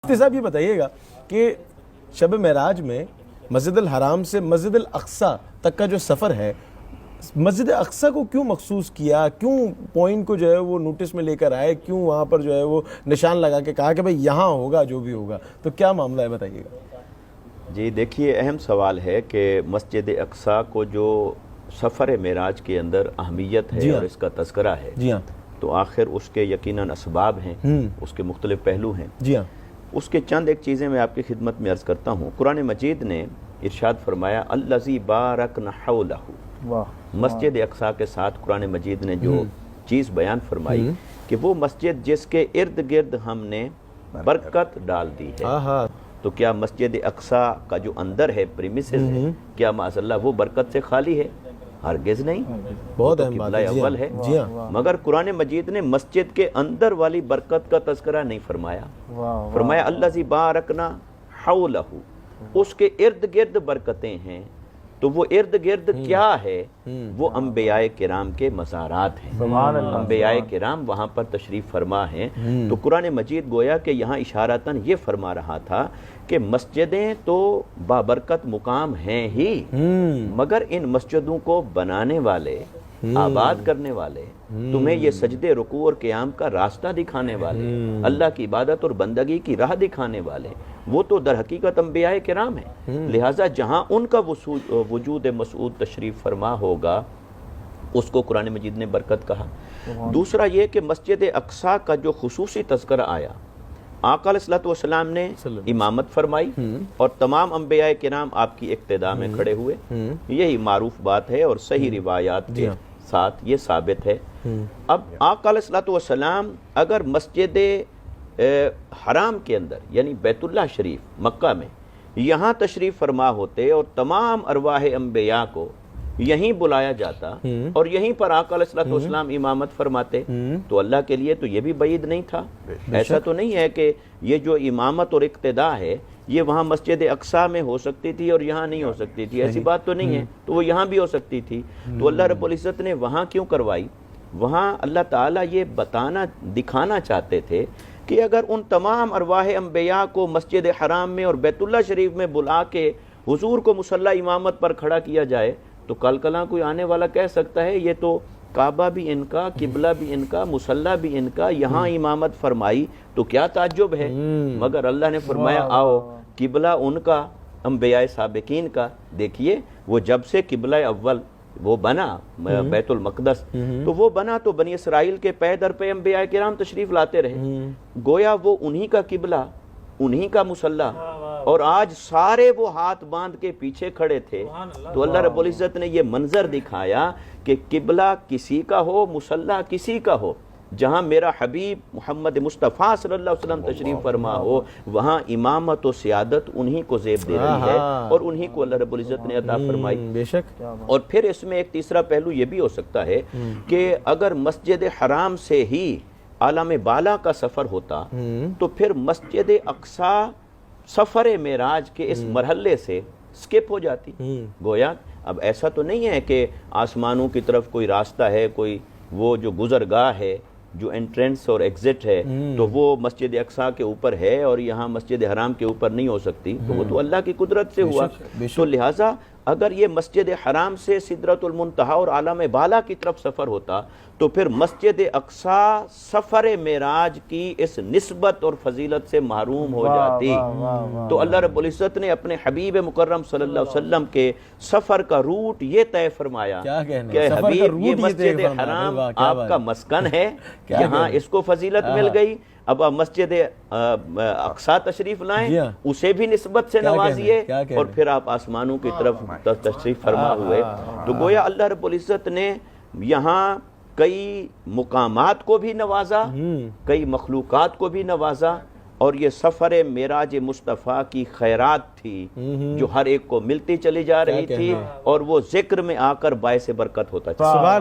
مفتی صاحب یہ بتائیے گا کہ شب معراج میں مسجد الحرام سے مسجد الاقصی تک کا جو سفر ہے، مسجد اقصی کو کیوں مخصوص کیا، کیوں پوائنٹ کو جو ہے وہ نوٹس میں لے کر آئے، کیوں وہاں پر جو ہے وہ نشان لگا کے کہا کہ بھئی یہاں ہوگا جو بھی ہوگا، تو کیا معاملہ ہے بتائیے گا؟ جی دیکھیے، اہم سوال ہے کہ مسجد اقصی کو جو سفر معراج کے اندر اہمیت ہے اور اس کا تذکرہ ہے، جی ہاں، تو آخر اس کے یقیناً اسباب ہیں، اس کے مختلف پہلو ہیں۔ جی ہاں، اس کے چند ایک چیزیں میں آپ کی خدمت میں عرض کرتا ہوں۔ قرآن مجید نے ارشاد فرمایا الذی بارکنا حولہ، مسجد اقصی کے ساتھ قرآن مجید نے جو چیز بیان فرمائی کہ وہ مسجد جس کے ارد گرد ہم نے برکت ڈال دی ہے۔ تو کیا مسجد اقصی کا جو اندر ہے، پریمیسز ہے، کیا معاذ اللہ وہ برکت سے خالی ہے؟ ہرگز نہیں، بہت وہ تو اہم بات قبلہ ہے، اول ہے۔ جی ہاں، مگر قرآن مجید نے مسجد کے اندر والی برکت کا تذکرہ نہیں فرمایا۔ فرمایا الذی بارکنا حولہ، اس کے ارد گرد برکتیں ہیں۔ تو وہ ارد گرد کیا ہے؟ وہ انبیاء کرام کے مزارات ہیں، انبیاء کرام وہاں پر تشریف فرما ہیں۔ تو قرآن مجید گویا کہ یہاں اشارتاً یہ فرما رہا تھا کہ مسجدیں تو بابرکت مقام ہیں ہی، مگر ان مسجدوں کو بنانے والے، آباد کرنے والے، تمہیں یہ سجدے، رکوع اور قیام کا راستہ دکھانے والے، اللہ کی عبادت اور بندگی کی راہ دکھانے والے، وہ تو در حقیقت انبیاء کرام ہیں۔ لہٰذا جہاں ان کا وجود مسعود تشریف فرما ہوگا، اس کو قرآن مجید نے برکت کہا۔ دوسرا یہ کہ مسجد اقصی کا جو خصوصی تذکرہ آیا، آقا علیہ الصلوۃ والسلام نے امامت فرمائی اور تمام انبیاء کرام آپ کی اقتداء میں کھڑے ہوئے۔ یہی معروف بات ہے اور صحیح روایات کے ساتھ یہ ثابت ہے۔ اب آقا علیہ الصلوۃ والسلام اگر مسجد حرام کے اندر یعنی بیت اللہ شریف مکہ میں یہاں تشریف فرما ہوتے اور تمام ارواح انبیاء کو یہیں بلایا جاتا اور یہیں پر آقا علیہ الصلوۃ والسلام امامت فرماتے، تو اللہ کے لیے تو یہ بھی بعید نہیں تھا۔ ایسا تو نہیں ہے کہ یہ جو امامت اور اقتداء ہے یہ وہاں مسجد اقصی میں ہو سکتی تھی اور یہاں نہیں ہو سکتی تھی، ایسی بات تو نہیں ہے، تو وہ یہاں بھی ہو سکتی تھی۔ تو اللہ رب العزت نے وہاں کیوں کروائی؟ وہاں اللہ تعالیٰ یہ دکھانا چاہتے تھے کہ اگر ان تمام ارواح انبیاء کو مسجد حرام میں اور بیت اللہ شریف میں بلا کے حضور کو مصلی امامت پر کھڑا کیا جائے تو کل کلاں کوئی آنے والا کہہ سکتا ہے یہ تو کعبہ بھی ان کا، قبلہ بھی ان کا، مصلی بھی ان کا، یہاں امامت فرمائی تو کیا تعجب ہے؟ مگر اللہ نے فرمایا آؤ، قبلہ ان کا، انبیاء سابقین کا۔ دیکھیے وہ جب سے قبلہ اول وہ بنا بیت المقدس، تو وہ بنا تو بنی اسرائیل کے پے در پے انبیاء کرام تشریف لاتے رہے، گویا وہ انہی کا قبلہ، انہی کا مصلی، اور آج سارے وہ ہاتھ باندھ کے پیچھے کھڑے تھے۔ تو اللہ رب العزت نے یہ منظر دکھایا کہ قبلہ کسی کا ہو، مصلی کسی کا ہو، جہاں میرا حبیب محمد مصطفیٰ صلی اللہ علیہ وسلم تشریف فرما ہو، وہاں امامت و سیادت انہی کو زیب دے رہی ہے اور انہی کو اللہ رب العزت نے عطا فرمائی۔ بے شک۔ اور پھر اس میں ایک تیسرا پہلو یہ بھی ہو سکتا ہے کہ اگر مسجد حرام سے ہی عالم بالا کا سفر ہوتا تو پھر مسجد اقصی سفر معراج کے اس مرحلے سے سکپ ہو جاتی۔ گویا اب ایسا تو نہیں ہے کہ آسمانوں کی طرف کوئی راستہ ہے، کوئی وہ جو گزرگاہ ہے، جو انٹرنس اور ایگزٹ ہے، تو وہ مسجد اقصی کے اوپر ہے اور یہاں مسجد حرام کے اوپر نہیں ہو سکتی، تو وہ تو اللہ کی قدرت سے ہوا۔ تو لہٰذا اگر یہ مسجد حرام سے سدرۃ المنتہا اور عالم بالا کی طرف سفر ہوتا تو پھر مسجد اقصی سفر معراج کی اس نسبت اور فضیلت سے محروم ہو جاتی۔ تو اللہ رب العزت نے اپنے حبیب مکرم صلی اللہ علیہ وسلم کے سفر کا روٹ یہ طے فرمایا کہ حبیب یہ مسجد حرام آپ کا مسکن ہے، یہاں اس کو فضیلت مل گئی، اب آپ مسجد اقصی تشریف لائیں، اسے بھی نسبت سے نوازیے، اور پھر آپ آسمانوں کی طرف تشریف فرما ہوئے۔ تو گویا اللہ رب العزت نے یہاں کئی مقامات کو بھی نوازا، کئی مخلوقات کو بھی نوازا، اور یہ سفر معراج مصطفیٰ کی خیرات تھی جو ہر ایک کو ملتی چلی جا رہی تھی اور وہ ذکر میں آ کر باعث برکت ہوتا چلا۔